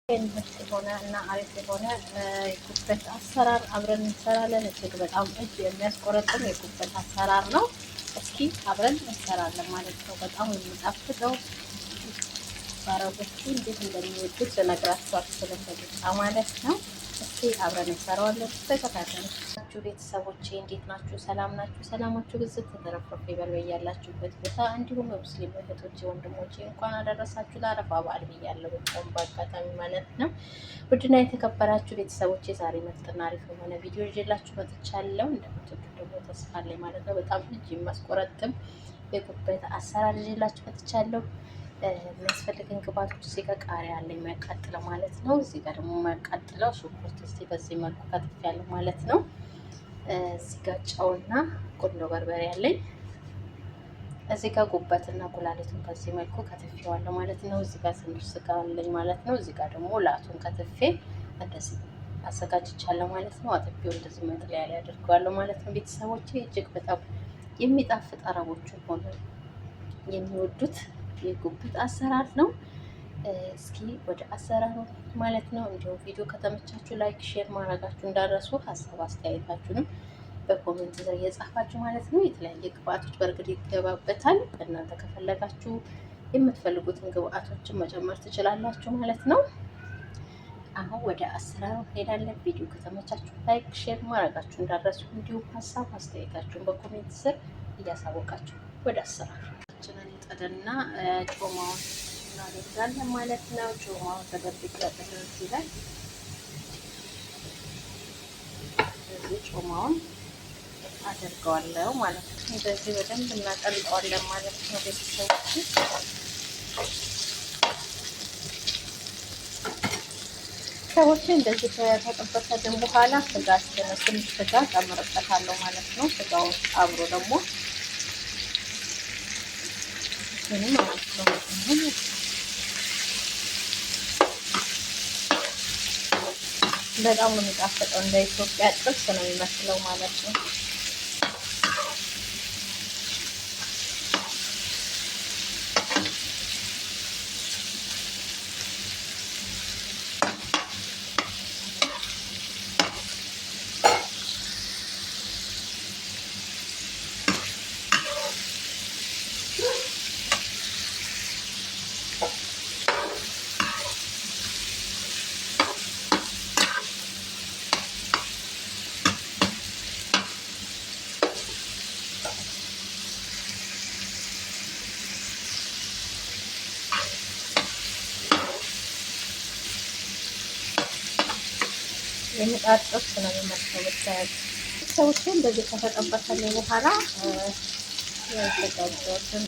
ምርጥ የሆነ እና አሪፍ የሆነ የጉበት አሰራር አብረን እንሰራለን። እጅግ በጣም እጅ የሚያስቆረጥም የጉበት አሰራር ነው። እስኪ አብረን እንሰራለን ማለት ነው። በጣም የሚጣፍጠው አረቦቹ እንዴት እንደሚወዱት ልነግራችሁ አልችልም በደቂቃ ማለት ነው። እስኪ አብረን እንሰራዋለን። ተከታተሉ። ቤተሰቦቼ እንዴት ናችሁ? ሰላም ናችሁ? ሰላማችሁ ብዝት ተተረፈረፈ ይበል በያላችሁበት ቦታ። እንዲሁም ሙስሊም እህቶቼ ወንድሞቼ እንኳን አደረሳችሁ ለአረፋ በዓል ብያለሁ። በጣም በአጋጣሚ ማለት ነው። ውድና የተከበራችሁ ቤተሰቦቼ ዛሬ ምርጥና አሪፍ የሆነ ቪዲዮ ይዤላችሁ መጥቻለሁ። እንደምትወዱ ደግሞ ተስፋ አለኝ ማለት ነው። በጣም እጅ የሚያስቆረጥም የጉበት አሰራር ይዤላችሁ መጥቻለሁ። የሚያስፈልገን ግብአቶች እዚህ ጋር ቃሪያ አለኝ የሚያቃጥለው ማለት ነው። እዚህ ጋር ደግሞ የሚያቃጥለው ሽንኩርት እስቲ በዚህ መልኩ ከትፌያለሁ ማለት ነው። እዚህ ጋር ጨውና ቁንዶ በርበሬ አለኝ። እዚህ ጋር ጉበትና ኩላሊቱን በዚህ መልኩ ከትፌዋለሁ ማለት ነው። እዚህ ጋር ትንሽ ስጋ አለኝ ማለት ነው። እዚህ ጋር ደግሞ ላቱን ከትፌ እንደዚህ አዘጋጅቻለሁ ማለት ነው። አጥቤው እንደዚህ መጥለያ ላይ አድርገዋለሁ ማለት ነው። ቤተሰቦቼ እጅግ በጣም የሚጣፍጥ አረቦቹን ሆነ የሚወዱት የጉበት አሰራር ነው። እስኪ ወደ አሰራሩ ማለት ነው። እንዲሁም ቪዲዮ ከተመቻችሁ ላይክ፣ ሼር ማድረጋችሁ እንዳረሱ፣ ሀሳብ አስተያየታችሁንም በኮሜንት ስር እየጻፋችሁ ማለት ነው። የተለያየ ግብአቶች በእርግጥ ይገባበታል። እናንተ ከፈለጋችሁ የምትፈልጉትን ግብአቶችን መጨመር ትችላላችሁ ማለት ነው። አሁን ወደ አሰራሩ እንሄዳለን። ቪዲዮ ከተመቻችሁ ላይክ፣ ሼር ማድረጋችሁ እንዳረሱ፣ እንዲሁም ሀሳብ አስተያየታችሁን በኮሜንት ስር እያሳወቃችሁ ወደ አሰራራችንን እንጠደና ጮማውን እናደርጋለን ማለት ነው። ጮማውን በደንብ ይቅለጥልን ይላል። ስለዚህ ጮማውን አደርገዋለሁ ማለት ነው። እንደዚህ በደንብ እናቀልጠዋለን ማለት ነው። ቤተሰቦች እንደዚህ ከተጠበሰልን በኋላ ስጋ ትንሽ ስጋ ጨምርበታለሁ ማለት ነው። ስጋው አብሮ ደግሞ ምንም ማለት ነው። በጣም ነው የሚጣፍጠው። እንደ ኢትዮጵያ ጥብስ ነው የሚመስለው ማለት ነው። የምጣድ ጥብስ ነው የሚመስለው። ብታያት ሰዎች እንደዚህ ከተጠበሰልኝ በኋላ ያዘጋጀሁትን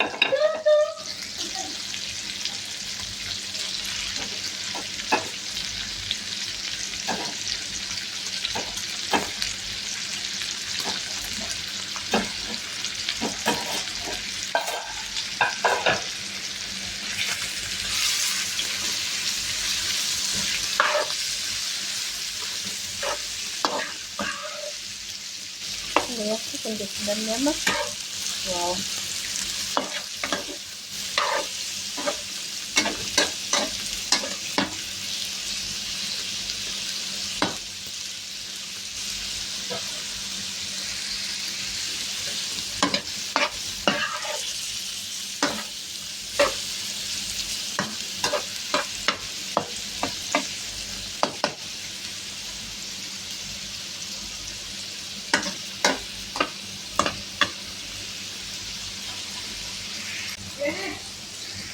ያስት እንዴት እንደሚያምር ዋው!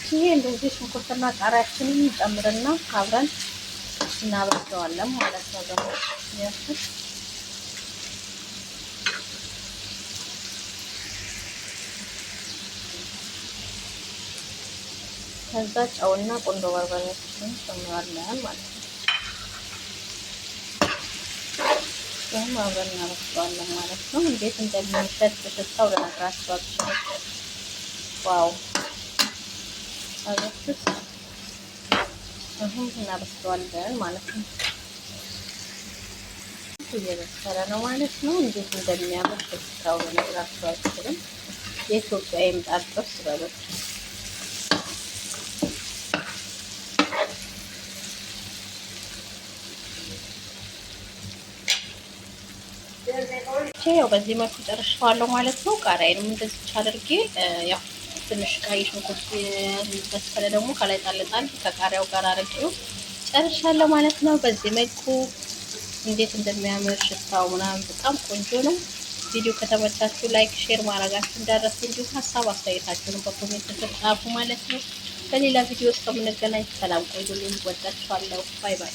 ይሄ እንደዚህ ሽንኩርትና ቃሪያችንን እንጨምርና አብረን እናበስለዋለን ማለት ነው። ደግሞ ያስት ከዛ ጨውና ቁንዶ በርበሬያችንን እንጨምራለን ማለት ነው። ይሄን አብረን እናበስለዋለን ማለት ነው። እንዴት እንደሚሸት ሽታው ልነግራችሁ አልችልም። ዋው! አረፍት አሁን እናበስለዋለን ማለት ነው። እየበሰለ ነው ማለት ነው። እንዴት እንደሚያምር ሽታው ልነግራችሁ አልችልም። የኢትዮጵያ የምጣድ ጥብስ በሉት። ያው በዚህ መልኩ ጨርሼዋለሁ ማለት ነው። ቃሪያዬንም እንደዚህ አድርጌ ያው ትንሽ ቀይ ሽንኩርት በስለ ደግሞ ከላይ ጣልጣል ከቃሪያው ጋር አድርጌው ጨርሻለሁ ማለት ነው። በዚህ መልኩ እንዴት እንደሚያምር ሽታው ምናምን በጣም ቆንጆ ነው። ቪዲዮ ከተመቻችሁ ላይክ፣ ሼር ማድረጋችሁ እንዳትረሱ። እንዲሁም ሀሳብ አስተያየታችሁን በኮሜንት ጻፉ ማለት ነው። በሌላ ቪዲዮ እስከምንገናኝ ሰላም ቆዩልኝ። ወዳችኋለሁ። ባይ ባይ።